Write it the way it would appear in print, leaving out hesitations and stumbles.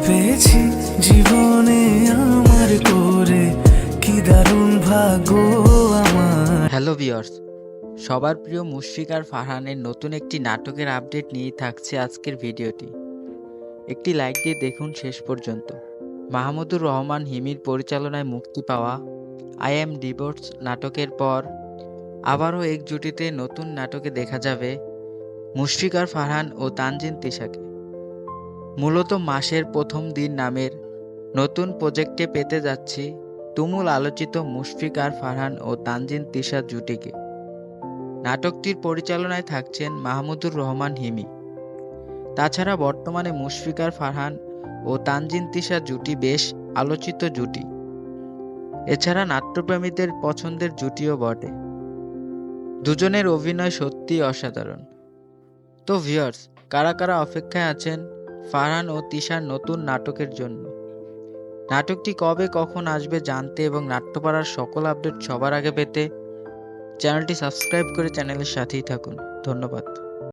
পেয়েছি জীবনে আমার করে, কি দারুণ ভাগ্য আমার। হ্যালো ভিউয়ার্স, সবার প্রিয় মুশফিক আর ফারহানের নতুন একটি নাটকের আপডেট নিয়ে থাকছে আজকের ভিডিওটি। একটি লাইক দিয়ে দেখুন শেষ পর্যন্ত। মাহমুদুর রহমান হিমির পরিচালনায় মুক্তি পাওয়া আই অ্যাম ডিভোর্স নাটকের পর আবারও এক জুটিতে নতুন নাটকে দেখা যাবে মুশফিক আর ফারহান ও তানজিন তিশাকে। মূলত মাসের প্রথম দিন নামের নতুন প্রজেক্টে পেতে যাচ্ছি তুমুল আলোচিত মুশফিক আর ফারহান ও তানজিন তিশা জুটিকে। নাটকটির পরিচালনায় থাকছেন মাহমুদুর রহমান হিমি। তাছাড়া বর্তমানে মুশফিক আর ফারহান ও তানজিন তিশা জুটি বেশ আলোচিত জুটি। এছাড়া নাট্যপ্রেমীদের পছন্দের জুটিও বটে। দুজনের অভিনয় সত্যিই অসাধারণ। তো ভিউয়ার্স, কারা কারা অপেক্ষায় আছেন ফারহান ও তিশার নতুন নাটকের জন্য? নাটকটি কবে কখন আসবে জানতে এবং নাট্যপাড়ার সকল আপডেট সবার আগে পেতে চ্যানেলটি সাবস্ক্রাইব করে চ্যানেলের সাথেই থাকুন। ধন্যবাদ।